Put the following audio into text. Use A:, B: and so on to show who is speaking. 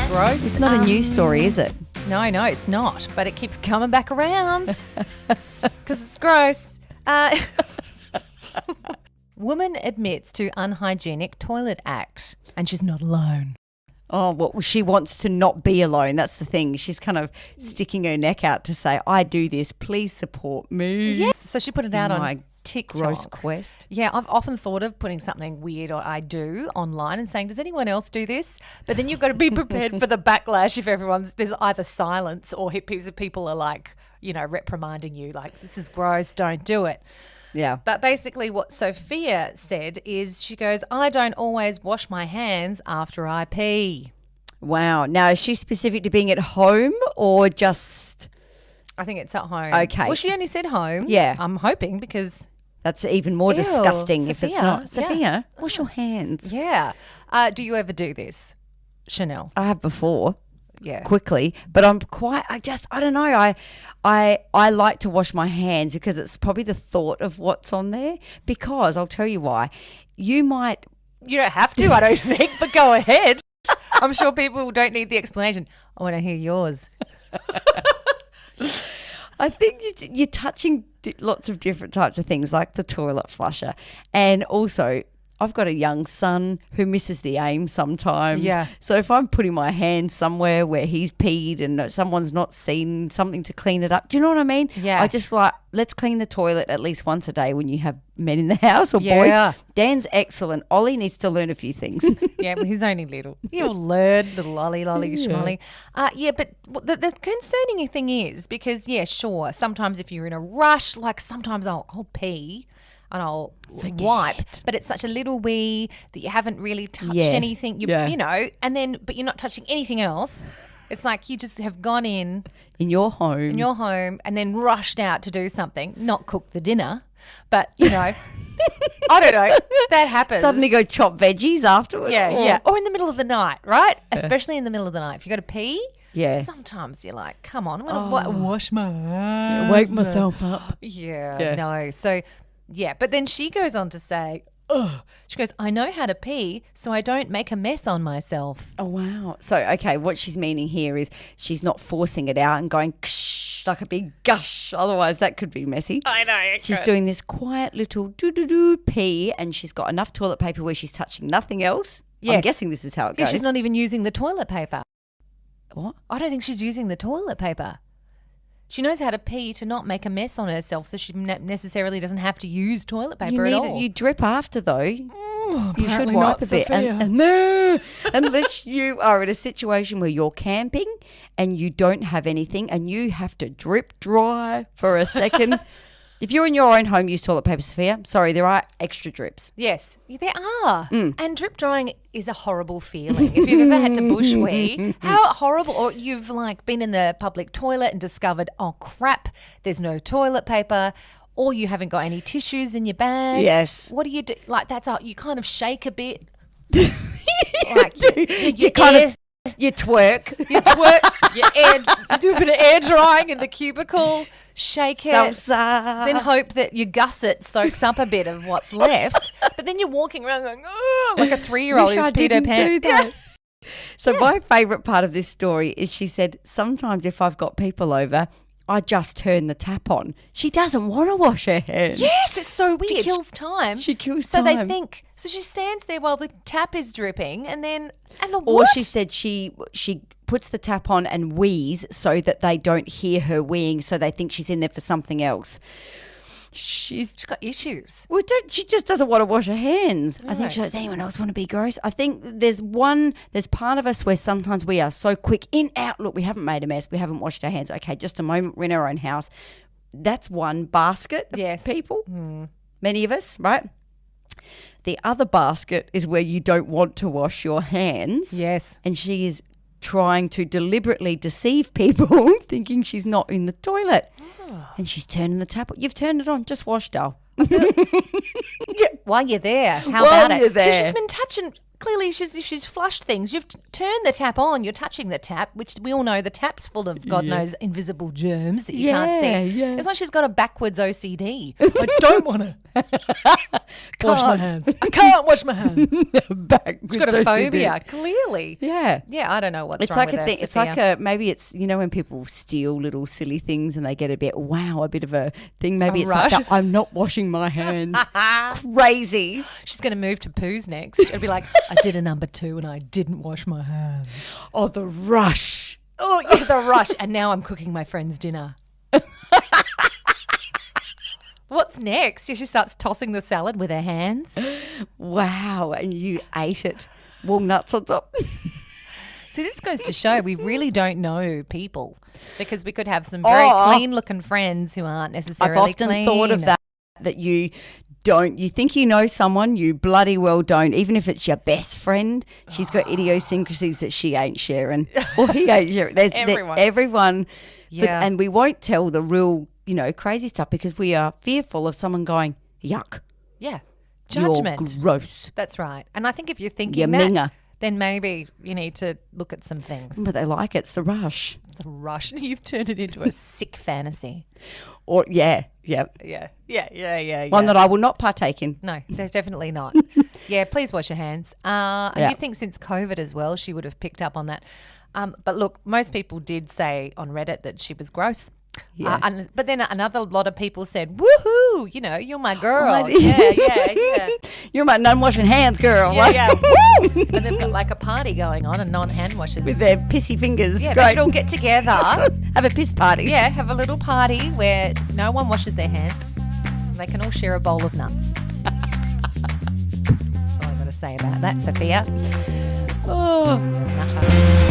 A: Gross.
B: It's not a news story, is it?
A: No, it's not. But it keeps coming back around because it's gross. Woman admits to unhygienic toilet act, and she's not alone.
B: Oh, well, she wants to not be alone. That's the thing. She's kind of sticking her neck out to say, I do this. Please support me.
A: Yes. So she put it out on TikTok.
B: Gross quest.
A: Yeah, I've often thought of putting something weird or I do online and saying, does anyone else do this? But then you've got to be prepared for the backlash if there's either silence or people are like, reprimanding you like, this is gross, don't do it.
B: Yeah.
A: But basically what Sophia said is she goes, I don't always wash my hands after I pee.
B: Wow. Now, is she specific to being at home or just...
A: I think it's at home.
B: Okay.
A: Well, she only said home.
B: Yeah.
A: I'm hoping because...
B: That's even more disgusting if it's not.
A: Sophia,
B: Sophia, wash your hands.
A: Yeah. Do you ever do this, Chanel?
B: I have before.
A: Yeah.
B: Quickly, but I don't know. I like to wash my hands because it's probably the thought of what's on there, because I'll tell you why. You
A: don't have to, I don't think, but go ahead. I'm sure people don't need the explanation. I want to hear yours.
B: I think you're touching lots of different types of things, like the toilet flusher. And also, I've got a young son who misses the aim sometimes.
A: Yeah.
B: So if I'm putting my hand somewhere where he's peed and someone's not seen something to clean it up, do you know what I mean?
A: Yeah.
B: I just let's clean the toilet at least once a day when you have men in the house or
A: Yeah.
B: boys. Dan's excellent. Ollie needs to learn a few things.
A: Yeah, well, he's only little. He'll learn, little lolly, schmolly. Yeah, but the concerning thing is because, yeah, sure, sometimes if you're in a rush, like sometimes I'll pee and I'll wipe, but it's such a little wee that you haven't really touched anything, and then, but you're not touching anything else. It's like you just have gone in
B: your home
A: and then rushed out to do something, not cook the dinner, but, I don't know, that happens.
B: Suddenly go chop veggies afterwards.
A: Yeah. Or in the middle of the night, right? Especially in the middle of the night. If you got to pee, sometimes you're like, come on, I'm going to wash my hands.
B: Wake myself up.
A: Yeah, no. So, yeah, but then she goes on to say, she goes, I know how to pee, so I don't make a mess on myself.
B: Oh, wow. So, okay, what she's meaning here is she's not forcing it out and going like a big gush. Otherwise, that could be messy.
A: I know.
B: She's doing this quiet little doo-doo-doo pee, and she's got enough toilet paper where she's touching nothing else. Yes. I'm guessing this is how it goes.
A: Yeah, she's not even using the toilet paper.
B: What?
A: I don't think she's using the toilet paper. She knows how to pee to not make a mess on herself, so she necessarily doesn't have to use toilet paper at all.
B: You drip after, though. You should wipe a bit.
A: No.
B: Unless you are in a situation where you're camping and you don't have anything and you have to drip dry for a second. If you're in your own home, use toilet paper, Sophia. Sorry, there are extra drips.
A: Yes, there are. And drip drying is a horrible feeling. If you've ever had to bushwee, how horrible. Or you've been in the public toilet and discovered, oh crap, there's no toilet paper, or you haven't got any tissues in your bag.
B: Yes.
A: What do you do? You kind of shake a bit.
B: You twerk.
A: You do a bit of air drying in the cubicle, shake it,
B: Salsa.
A: then hope that your gusset soaks up a bit of what's left. But then you're walking around going, oh, like a 3-year-old who's peed her pants.
B: Yeah. So my favourite part of this story is she said, sometimes if I've got people over, I just turn the tap on. She doesn't want to wash her hands.
A: Yes, it's so weird. She kills time.
B: She kills
A: time.
B: time.
A: So they think, so she stands there while the tap is dripping and then,
B: Or she said she puts the tap on and wheezes so that they don't hear her weeing, so they think she's in there for something else. She's
A: got issues.
B: Well, she just doesn't want to wash her hands.
A: No.
B: I think does anyone else want to be gross? I think there's part of us where sometimes we are so quick in, out. Look, we haven't made a mess. We haven't washed our hands. Okay, just a moment. We're in our own house. That's one basket of people. Many of us, right? The other basket is where you don't want to wash your hands.
A: Yes.
B: And she is trying to deliberately deceive people thinking she's not in the toilet. And she's turning the tap on. You've turned it on. Just wash, doll.
A: While you're there. How
B: While
A: about it?
B: you're there.
A: Because she's been clearly she's flushed things. You've turned the tap on. You're touching the tap, which we all know the tap's full of God knows invisible germs that you can't see.
B: Yeah.
A: It's like she's got a backwards OCD. I don't want to wash my hands. I can't wash my hands.
B: Backwards
A: She's got a
B: OCD.
A: phobia, clearly.
B: Yeah.
A: Yeah, I don't know what's
B: It's
A: wrong
B: like
A: with
B: a
A: her,
B: thing. It's
A: Sophia.
B: like maybe it's, when people steal little silly things and they get a bit of a thing. Maybe it's
A: rush.
B: like that, I'm not washing my hands. Crazy.
A: She's going to move to poos next. It'll be like, I did a number 2 and I didn't wash my hands.
B: Oh, the rush.
A: Oh, yeah, the rush. And now I'm cooking my friend's dinner. What's next? She starts tossing the salad with her hands.
B: Wow. And you ate it. Walnuts on top.
A: See, this goes to show we really don't know people, because we could have some very clean-looking friends who aren't necessarily
B: I've often
A: clean.
B: thought of that you don't. You think you know someone, you bloody well don't. Even if it's your best friend, she's got idiosyncrasies that she ain't sharing or he ain't sharing. Everyone.
A: Yeah.
B: And we won't tell the real, crazy stuff because we are fearful of someone going, yuck.
A: Yeah. Judgment.
B: You're gross.
A: That's right. And I think if you're thinking
B: You're
A: that,
B: minger.
A: then maybe you need to look at some things.
B: But they like it. It's the rush.
A: The rush. You've turned it into a sick fantasy.
B: Or, yeah.
A: Yeah.
B: One that I will not partake in.
A: No, there's definitely not. Yeah, please wash your hands. And you think since COVID as well, she would have picked up on that. But look, most people did say on Reddit that she was gross.
B: Yeah.
A: But then another lot of people said, woohoo, you're my girl.
B: Oh,
A: Yeah.
B: You're my non-washing hands girl.
A: Yeah. Woo! And they've got like a party going on and non-hand washers.
B: With their pissy fingers.
A: Yeah, they
B: Great.
A: should all get together.
B: Have a piss party.
A: Yeah, have a little party where no one washes their hands. They can all share a bowl of nuts. That's all I've got to say about that, Sophia.
B: Oh.
A: Nutter.